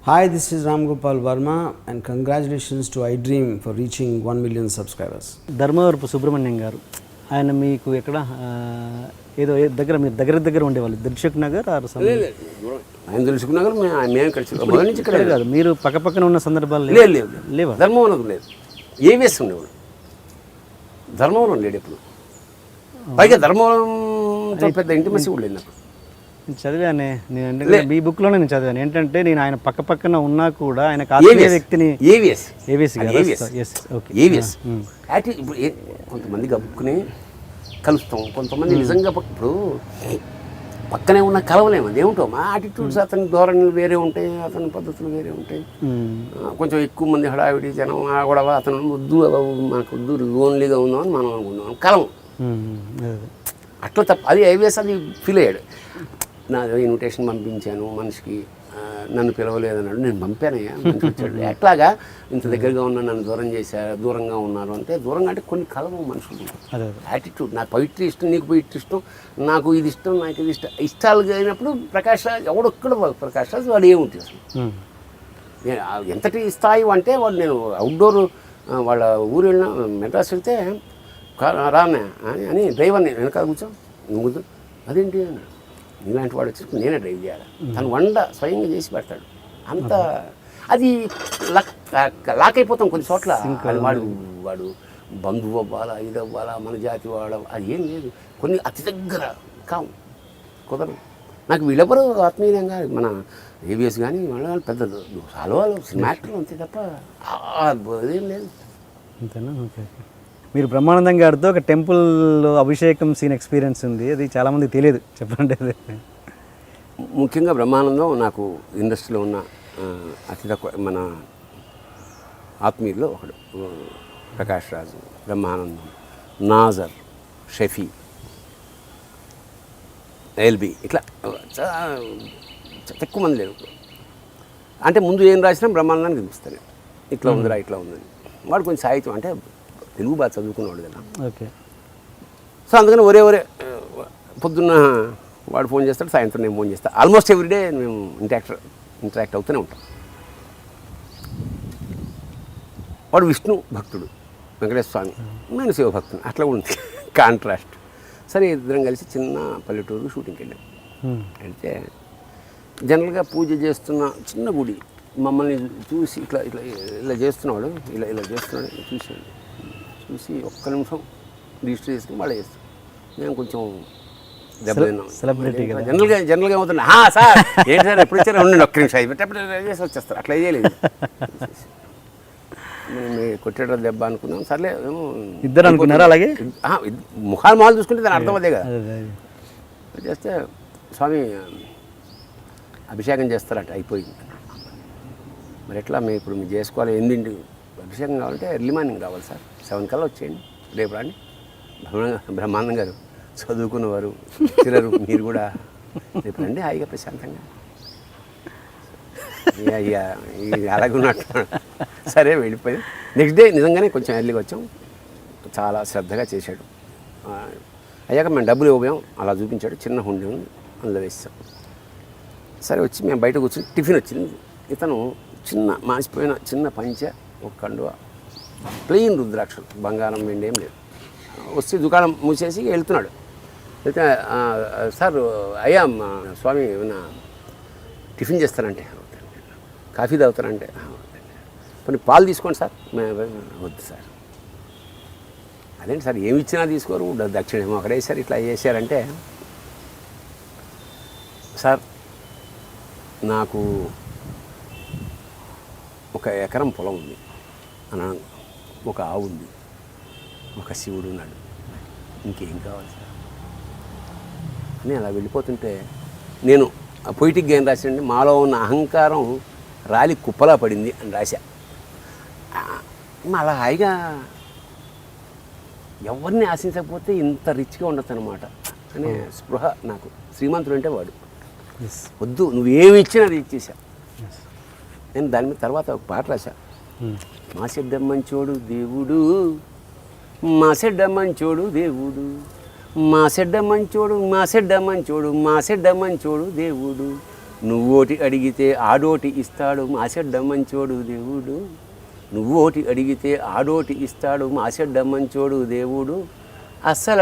Hi, this is Ram Gopal Verma and congratulations to iDream for reaching 1 million subscribers. Dharmavarapu Subrahmanyam గారు ఆయన మీకు ఎక్కడ ఏదో దగ్గర మీరు దగ్గర ఉండేవాళ్ళు దిల్సుఖ్ నగర్ ఆయన తెలుసుకున్నాక మేము కలిసి మొదటి నుంచి ఇక్కడ కాదు మీరు పక్కపక్కన ఉన్న సందర్భాలు లేవా? ధర్మవరం లేదు, ఏవిఎస్ ఉండేవాడు. ధర్మవరం లేడు ఎప్పుడు. పైగా ధర్మవరంతో పెద్ద ఇంటిమసీ కూడా లేదు నాకు. నేను చదివానే, నేను మీ బుక్లోనే నేను చదివాను. ఏంటంటే నేను ఆయన పక్కన ఉన్నా కూడా ఆయన ఆత్మీయ వ్యక్తిని ఏవిఎస్ ఇప్పుడు కొంతమంది గబుక్కుని కలుస్తాం, కొంతమంది నిజంగా ఇప్పుడు పక్కనే ఉన్న కలవలేము. అదేమిటో మా యాటిట్యూడ్స్, అతని ధోరణులు వేరే ఉంటాయి, అతని పద్ధతులు వేరే ఉంటాయి. కొంచెం ఎక్కువ మంది హడావిడి జనం గొడవ, అతను వద్దు మనకు వద్దు లోన్లీగా ఉందామని మనం అనుకున్నాం, కలం అట్లా తప్ప. అది ఐవిఎస్ అది ఫీల్ అయ్యాడు. నా ఇన్విటేషన్ పంపించాను మనిషికి, నన్ను పిలవలేదన్నాడు. నేను పంపానయ్యా, మంచి వచ్చాడు. ఎట్లాగా ఇంత దగ్గరగా ఉన్నా నన్ను దూరంగా ఉన్నారు అంటే, దూరంగా అంటే కొన్ని కలము మనుషులు యాటిట్యూడ్. నాకు పవిత్ర ఇష్టం, నీకు పవిత్ర ఇష్టం, నాకు ఇది ఇష్టం, నాకు ఇది ఇష్టం. ఇష్టాలు అయినప్పుడు ప్రకాష్ రాజ్ ఎవడొక్కడ ప్రకాష్ రాజ్ వాడు ఏముంటుంది అసలు. నేను ఎంతటి స్థాయి అంటే వాడు, నేను అవుట్డోర్ వాళ్ళ ఊరు వెళ్ళిన మెడ్రాస్ వెళ్తే రానే అని డ్రైవర్ని వెనకాల కూర్చో, నువ్వు అదేంటి అన్నాడు. ఇలాంటి వాడు వచ్చి నేనే డ్రైవ్ చేయాలి, తను వంట స్వయంగా చేసి పెడతాడు. అంత అది లాక్ అయిపోతాం కొన్ని చోట్ల. వాడు బంధువు అవ్వాలా, ఇది అవ్వాలా, మన జాతి వాడ, అది ఏం లేదు. కొన్ని అతి దగ్గర కావు, కుదరదు. నాకు వీళ్ళెవరు ఆత్మీయంగా మన ఏవిఎస్ కానీ వాళ్ళ పెద్ద హల్వాలు సినిమా యాక్టర్లు అంతే తప్ప అదేం లేదు. అంతేనా? ఓకే. మీరు బ్రహ్మానందం గారితో ఒక టెంపుల్ అభిషేకం సీన్ ఎక్స్పీరియన్స్ ఉంది, అది చాలామంది తెలియదు, చెప్పండి. ముఖ్యంగా బ్రహ్మానందం నాకు ఇండస్ట్రీలో ఉన్న అతి తక్కువ మన ఆత్మీయుల్లో ఒకడు. ప్రకాష్ రాజు, బ్రహ్మానందం, నాజర్, షఫీ, ఎల్బి, ఇట్లా ఎక్కువ మంది లేరు. అంటే ముందు ఏం రాసినా బ్రహ్మానందానికి చూపిస్తాను, ఇట్లా ఉందిరా ఇట్లా ఉందని. వాడు కొంచెం సాహిత్యం అంటే తెలుగు బాగా చదువుకునేవాడు కదా. ఓకే. సో అందుకని ఒరే పొద్దున్న వాడు ఫోన్ చేస్తాడు, సాయంత్రం నేను ఫోన్ చేస్తాను. ఆల్మోస్ట్ ఎవ్రీడే మేము ఇంటరాక్ట్ అవుతూనే ఉంటాం. వాడు విష్ణు భక్తుడు, వెంకటేశ్వర స్వామి, నేను శివభక్తుడు, అట్లా ఉంది కాంట్రాస్ట్. సరే ఇద్దరం కలిసి చిన్న పల్లెటూరు షూటింగ్కి వెళ్ళాం. వెళ్తే జనరల్గా పూజ చేస్తున్న చిన్న గుడి మమ్మల్ని చూసి ఇట్లా ఇట్లా ఇలా చేస్తున్నాడు, ఇలా చేస్తున్నాడు చూసి ఒక్క నిమిషం రిజిస్టర్ చేసుకుని మళ్ళీ చేస్తాం. మేము కొంచెం సెలబ్రిటీ జనరల్గా ఏమవుతుంది, సార్ ఏంటి సార్ ఎప్పుడు వచ్చారో ఉండండి ఒక్క నిమిషం అయిపోయి చేసి వచ్చేస్తారు. అట్లా చేయలేదు. మేము కొట్టేట దెబ్బ అనుకున్నాం. సర్లే ఏమో ఇద్దరు అనుకున్నారు. అలాగే మొహాలు చూసుకుంటే దాని అర్థం అదే కదా. చేస్తే స్వామి అభిషేకం చేస్తారట, అయిపోయింది. మరి ఎట్లా మేము ఇప్పుడు మీరు చేసుకోవాలి, 8 అభిషేకం కావాలంటే ఎర్లీ మార్నింగ్ రావాలి సార్, 7 కల్లా వచ్చేయండి, రేపు రాండి. బ్రహ్మానందం గారు చదువుకున్నవారు, తిరరు, మీరు కూడా రేపు రండి హాయిగా ప్రశాంతంగా. అయ్యా అలాగే ఉన్నట్టు. సరే వెళ్ళిపోయి నెక్స్ట్ డే నిజంగానే కొంచెం ఎర్లీగా వచ్చాం. చాలా శ్రద్ధగా చేశాడు. అయ్యాక మేము డబ్బులు ఇవ్వబోయాం, అలా చూపించాడు. చిన్న హుండీ ఉంది, అందులో వేసాం. సరే వచ్చి మేము బయట కూర్చొని టిఫిన్ వచ్చింది. ఇతను చిన్న మాసిపోయిన చిన్న పంచ, ఒక కండువ, ప్లెయిన్ రుద్రాక్షలు, బంగారం వెండి ఏం లేదు. వస్తే దుకాణం మూసేసి వెళ్తున్నాడు. అయితే సార్ అయ్యా స్వామి ఏమన్నా టిఫిన్ చేస్తారంటే, కాఫీ తాగుతారంటే, కొన్ని పాలు తీసుకోండి సార్. వద్దు సార్. అదేంటి సార్ ఏమి ఇచ్చినా తీసుకోరు, దక్షిణేమో అక్కడ వేసారు, ఇట్లా చేశారంటే, సార్ నాకు 1 ఎకరం పొలం ఉంది అన్న, ఒక ఆవు ఉంది, ఒక శివుడు ఉన్నాడు, ఇంకేం కావాలి సార్ అని అలా వెళ్ళిపోతుంటే, నేను పొయిటిక్గా ఏం రాశానండి, మాలో ఉన్న అహంకారం రాలి కుప్పలా పడింది అని రాశా. అలా హాయిగా ఎవరిని ఆశించకపోతే ఇంత రిచ్గా ఉండొచ్చు అనమాట అనే స్పృహ నాకు. శ్రీమంతుడు అంటే వాడు, వద్దు నువ్వేమి ఇచ్చినా అది ఇచ్చేసా. నేను దాని మీద తర్వాత ఒక పాట రాశా. మా చెడ్డ మంచోడు దేవుడు, మా చెడ్డ మంచోడు దేవుడు, మా చెడ్డ మంచోడు, మా చెడ్డ మంచోడు, మా చెడ్డ మంచోడు దేవుడు, నువ్వోటి అడిగితే ఆడోటి ఇస్తాడు మాసెడ్డ మంచోడు దేవుడు. నువ్వోటి అడిగితే ఆడోటి ఇస్తాడు మాసెడ్డ మంచోడు దేవుడు. అస్సలు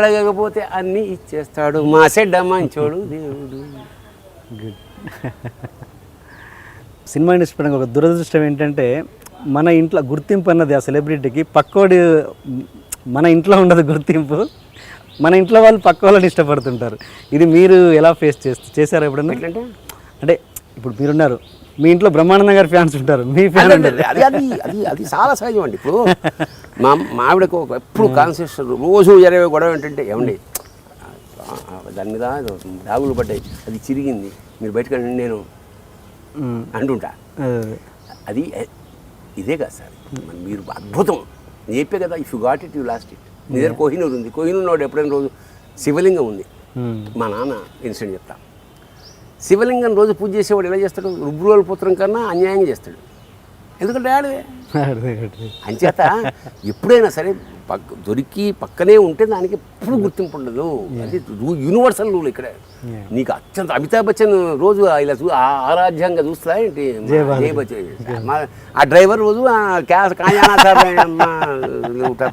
అడగకపోతే అన్నీ ఇచ్చేస్తాడు మాసెడ్డ మంచోడు దేవుడు. గుడ్. సినిమా ఇండస్ట్రీ పరంగా ఒక దురదృష్టం ఏంటంటే మన ఇంట్లో గుర్తింపు అన్నది ఆ సెలబ్రిటీకి పక్కోడి మన ఇంట్లో ఉండదు గుర్తింపు, మన ఇంట్లో వాళ్ళు పక్క వాళ్ళని ఇష్టపడుతుంటారు. ఇది మీరు ఎలా ఫేస్ చేశారు ఎప్పుడన్నా? అంటే ఇప్పుడు మీరున్నారు, మీ ఇంట్లో బ్రహ్మానందం గారి ఫ్యాన్స్ ఉంటారు, మీ ఫ్యాన్ అది అది అది అది చాలా సహజం అండి. ఇప్పుడు మా ఆవిడకు ఎప్పుడు కాన్షియస్ రోజు జరిగే గొడవ ఏంటంటే, ఏమండి దాని మీద దాగులు పడ్డాయి, అది చిరిగింది, మీరు బయటకు నేను అంటుంటా. అది ఇదే కదా సార్, మీరు అద్భుతం చెప్పే కదా, if you got it you lost it. నీ దగ్గర కోహినూరు ఉంది, కోహినూరు ఎప్పుడైనా రోజు శివలింగం ఉంది. మా నాన్న ఇన్సిడెంట్ చెప్తా. శివలింగం రోజు పూజ చేసేవాడు ఎలా చేస్తాడు? రుబ్రోల పుత్రం కన్నా అన్యాయంగా చేస్తాడు. ఎందుకంటే ఆడదే. అంచేత ఎప్పుడైనా సరే దొరికి పక్కనే ఉంటే దానికి ఎప్పుడు గుర్తింపు ఉండదు. అది యూనివర్సల్ రూల్ ఇక్కడ. నీకు అత్యంత అమితాబ్ బచ్చన్ రోజు ఇలా ఆరాధ్యంగా చూస్తా ఏంటి జయ బచ్చన్. ఆ డ్రైవర్ రోజు కాయానా సార్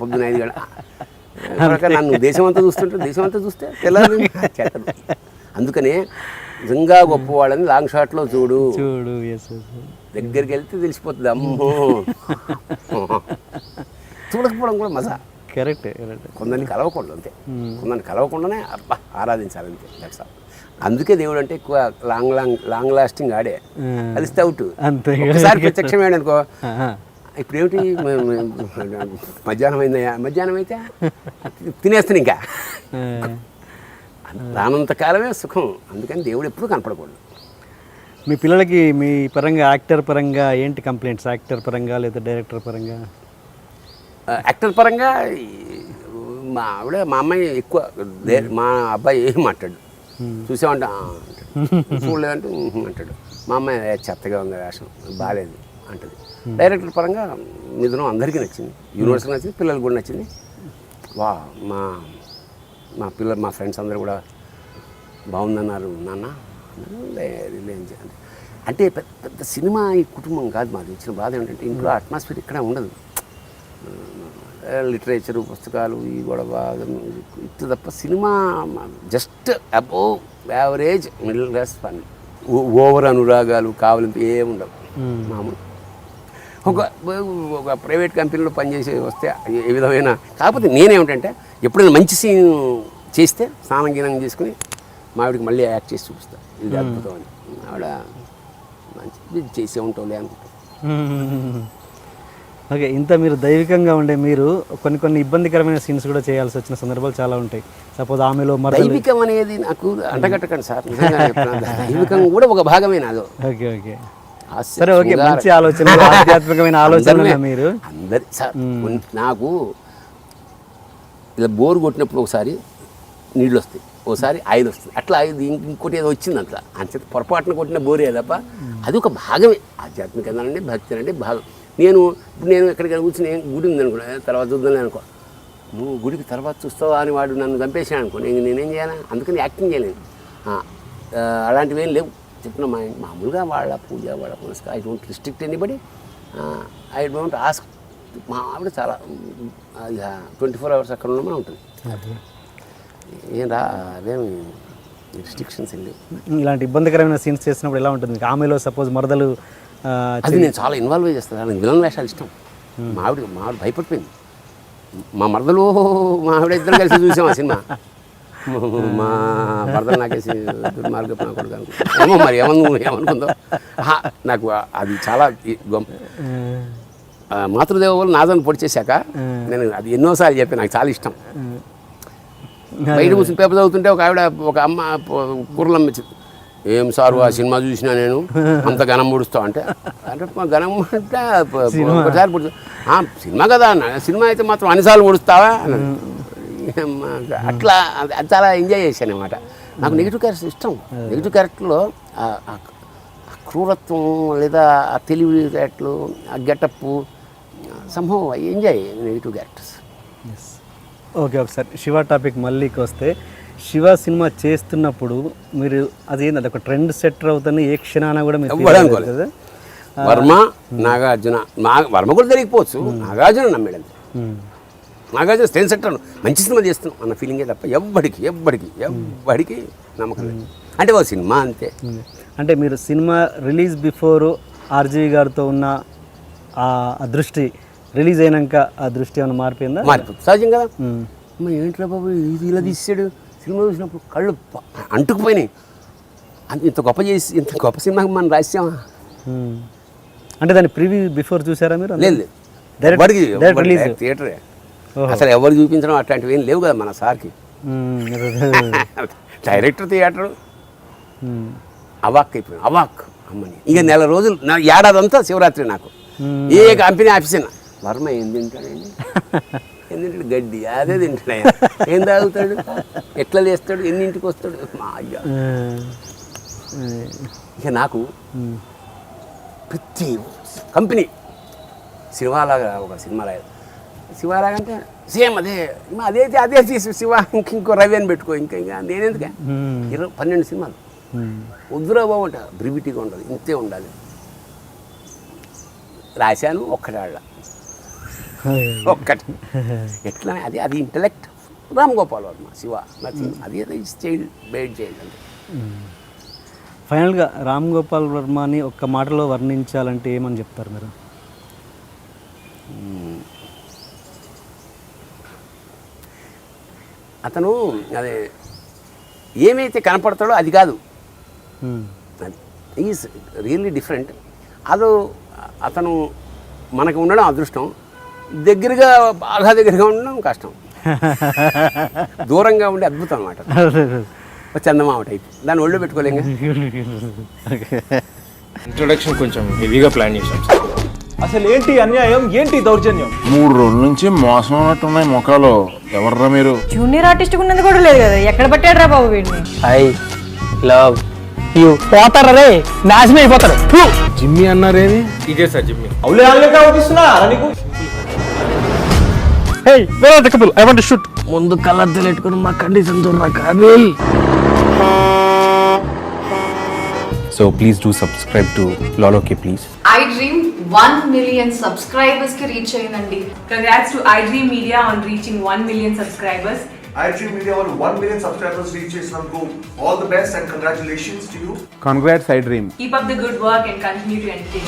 పొద్దున 5 గంటల నన్ను దేశమంతా చూస్తే తెల్లారి చేతడు. అందుకనే నిజంగా గొప్పవాళ్ళని లాంగ్ షాట్లో చూడు. దగ్గరికి వెళ్తే తెలిసిపోతుంది. అమ్మో చూడకపోవడం కూడా మజా. కరెక్ట్. కొందరిని కలవకూడదు అంతే, కొందరిని కలవకుండానే అబ్బా ఆరాధించాలంతే. That's all. అందుకే దేవుడు అంటే ఎక్కువ లాంగ్ లాస్టింగ్ ఆడే. కలిస్తే అవుట్. ఒకసారి ప్రత్యక్షమేడు అనుకో, ఇప్పుడు ఏమిటి మధ్యాహ్నం అయిందయ్యా, మధ్యాహ్నం అయితే తినేస్తాను ఇంకా. రానంత కాలమే సుఖం. అందుకని దేవుడు ఎప్పుడు కనపడకూడదు. మీ పిల్లలకి మీ పరంగా యాక్టర్ పరంగా ఏంటి కంప్లైంట్స్? యాక్టర్ పరంగా లేదా డైరెక్టర్ పరంగా? యాక్టర్ పరంగా మా ఆవిడ మా అమ్మాయి ఎక్కువ, మా అబ్బాయి ఏం మాట్లాడు. చూసామంటే చూడలేదంటే అంటాడు. మా అమ్మాయి చెత్తగా ఉంది వేషం, బాగాలేదు అంటది. డైరెక్టర్ పరంగా మిథునం అందరికీ నచ్చింది, యూనివర్సిటీ నచ్చింది, పిల్లలకు కూడా నచ్చింది. వా మా ఫ్రెండ్స్ అందరూ కూడా బాగుందన్నారు. నాన్న అంటే పెద్ద సినిమా ఈ కుటుంబం కాదు మాది. ఇచ్చిన బాధ ఏంటంటే ఇంట్లో అట్మాస్ఫియర్ ఇక్కడ ఉండదు. లిటరేచరు, పుస్తకాలు, ఈ గొడవ ఇటు తప్ప cinema just above average middle class fun. Over అనురాగాలు కావాలంటే ఏముండవు. మామూలు ఒక ప్రైవేట్ కంపెనీలో పనిచేసి వస్తే ఏ విధమైన. కాకపోతే నేనేమిటంటే ఎప్పుడైనా మంచి సీన్ చేస్తే స్నానం గీనం చేసుకుని మా ఆవిడకి మళ్ళీ యాక్ట్ చేసి చూపిస్తాను, ఇది అద్భుతం అని. ఆవిడ మంచి చేసే ఉంటావులే అనుకుంటా. ఓకే. ఇంత మీరు దైవికంగా ఉండే మీరు కొన్ని ఇబ్బందికరమైన సీన్స్ కూడా చేయాల్సి వచ్చిన సందర్భాలు చాలా ఉంటాయి. సపోజ్ ఆమెలో దైవికం అనేది నాకు అంటగట్టకండి సార్, నిజంగా దైవికం కూడా ఒక భాగమే నాదో. ఓకే. సరే, ఓకే. మంచి ఆలోచన, ఆధ్యాత్మికమైన ఆలోచన మీరు అందరి సార్. నాకు ఇలా బోరు కొట్టినప్పుడు ఒకసారి నీళ్ళు వస్తాయి, ఒకసారి ఆయిల్ వస్తుంది, అట్లా ఇంకోటి ఏదో వచ్చింది అట్లా. అంతే పొరపాటున కొట్టిన బోరే తప్ప అది ఒక భాగమే. ఆధ్యాత్మికత అంటే భక్తి అంటే భాగం. నేను ఎక్కడికైనా కూర్చుని గుడి ఉంది అనుకో, తర్వాత చూద్దాం అనుకో. నువ్వు గుడికి తర్వాత చూస్తావా అని వాడు నన్ను చంపేసాను అనుకో, నేనేం చేయాలి? అందుకని యాక్టింగ్ చేయలేను. అలాంటివి ఏం లేవు. చెప్పిన మామూలుగా వాళ్ళ పూజ, వాళ్ళ పునస్కారం. I don't restrict anybody, I don't ask. మా ఆవిడ చాలా 24 hours అక్కడ ఉండమని ఉంటుంది. ఏం అవేమి రిస్ట్రిక్షన్స్ ఏం లేవు. ఇలాంటి ఇబ్బందికరమైన సీన్స్ చేసినప్పుడు ఎలా ఉంటుంది? ఆమెలో సపోజ్ మరదలు అది నేను చాలా ఇన్వాల్వ్ చేస్తాను. నాకు విలన్ వేషాలు ఇష్టం. మా ఆవిడ భయపడిపోయింది. మా మరదలు మా ఆవిడ ఇద్దరు కలిసి చూసాం ఆ సినిమా. మా మరదలు నాకేసి దుర్మార్గపు నా కొడుకు అనుకుంటా. ఏమో మరి ఏమనుకుందో నాకు అది చాలా మాతృదేవ వల్ల నాదని పొడి చేశాక నేను అది ఎన్నోసార్లు చెప్పాను. నాకు చాలా ఇష్టం. బయట కూర్చొని పేపర్ చదువుతుంటే ఒక ఆవిడ, ఒక అమ్మ కూరలమ్మ ఇచ్చింది. ఏం సారు ఆ సినిమా చూసినా నేను అంత ఘనం పొడుస్తావు అంటే ఘనం అంటే ఒకసారి పొడుస్తా. సినిమా కదా అన్న, సినిమా అయితే మాత్రం అన్నిసార్లు పొడుస్తావా అన్నది. అట్లా అది చాలా ఎంజాయ్ చేశాను అన్నమాట. నాకు నెగిటివ్ క్యారెక్టర్స్ ఇష్టం. నెగిటివ్ క్యారెక్టర్లో ఆ క్రూరత్వం లేదా ఆ తెలివి క్యారెక్టర్లు, ఆ గెటప్, సంభవం ఎంజాయ్ నెగిటివ్ క్యారెక్టర్స్. ఓకే. ఒకసారి శివ టాపిక్ మళ్ళీకి వస్తే, శివ సినిమా చేస్తున్నప్పుడు మీరు అదేంది అది ఒక ట్రెండ్ సెట్టర్ అవుతుంది ఏ క్షణాన కూడా మీరు ఎవ్వడు అనుకోలేదు. కదా వర్మ నాగార్జున వర్మ కూడా తెలియకపోవచ్చు, నాగార్జున నమ్మేడం. నాగార్జున స్టేన్ సెక్టర్ మంచి సినిమా చేస్తున్నాం అన్న ఫీలింగే తప్ప ఎవ్వడికి నమ్మకం లేదు. అంటే ఒక సినిమా అంతే. అంటే మీరు సినిమా రిలీజ్ బిఫోర్ ఆర్జీవి గారితో ఉన్న ఆ దృష్టి రిలీజ్ అయినాక ఆ దృష్టి ఏమైనా మారిపోయిందా? మారిపోతుంది సహజం కదా. ఏంట్రా బాబు ఇది ఇలా తీసాడు, సినిమా చూసినప్పుడు కళ్ళు అంటుకుపోయినాయి. ఇంత గొప్ప సినిమాకి మనం రాసామా? అంటే దాన్ని ప్రివ్యూ బిఫోర్ చూసారా మీరు? లేదు థియేటరే అసలు ఎవరు చూపించడం అట్లాంటివి ఏం లేవు కదా మన సార్కి. డైరెక్టర్ థియేటర్ అవాక్ అమ్మని. ఇక నెల రోజులు ఏడాది అంతా శివరాత్రి నాకు. ఏ కంపెనీ ఆఫీస్ అయినా వర్మ ఏం తింటాడండి, ఏం తింటాడు? గడ్డి అదే తింటాడు. ఆయన ఏం తాగుతాడు, ఎట్లా లేస్తాడు, ఎన్నింటికి వస్తాడు? మా అయ్యా. ఇక నాకు ప్రతి కంపెనీ శివాలాగా ఒక శివాలాగా అంటే సేమ్ అదే తీసి శివ ఇంకో రవి అని పెట్టుకో. ఇంకా నేనెందుకే 12 సినిమాలు వద్దురా బాబు అంట. బ్రివిటీగా ఉండదు, ఇంతే ఉండాలి. రాశాను ఒక్కటి ఎట్లా అది ఇంటలెక్ట్. రామ్ గోపాల్ వర్మ శివ నచ్చింది. అది చైల్డ్ బెయిట్ చైల్డ్ అంటే. ఫైనల్గా రామ్ గోపాల్ వర్మని ఒక్క మాటలో వర్ణించాలంటే ఏమని చెప్తారు మీరు? అతను అదే ఏమైతే కనపడతాడో అది కాదు, అది ఈజ్ రియల్లీ డిఫరెంట్. అతను మనకు ఉండడం అదృష్టం, బాగా దగ్గరగా ఉండడం కష్టం. దూరంగా ఉండే అద్భుతం అన్నమాట. చందమామ టైప్, దాన్ని ఒళ్ళు పెట్టుకోలేంగా. ఇంట్రొడక్షన్ కొంచెం హెవీగా ప్లాన్ చేశాం. అసలు ఏంటి అన్యాయం, ఏంటి దౌర్జన్యం? 3 రోజుల నుంచి మోసం ఉన్నట్టున్నాయి ముఖాలు. ఎవర్రా మీరు? జూనియర్ ఆర్టిస్ట్ ఉన్నది కూడా లేదు కదా, ఎక్కడ పట్టాడు రా బాబు వీడిని? I love you. పోతారా రే, నాశనం అయిపోతారు. జిమ్మి అన్నారేమి? ఇదే సార్ జిమ్మి. అవులే ఆల్లేక అవుపిస్తున్నా నీకు. Hey where are the couple, I want to shoot. ముందు కలర్ తెలియట్టుకుని మా కండిషన్ చూడరా కానీ. So please do subscribe to Loloke please. iDream 1 million subscribers ki reach ayindandi. Congrats to iDream Media on reaching 1 million subscribers. iDream Media on 1 million subscribers reach chesinanduku all the best and congratulations to you. Congrats iDream. Keep up the good work and continue to entertain.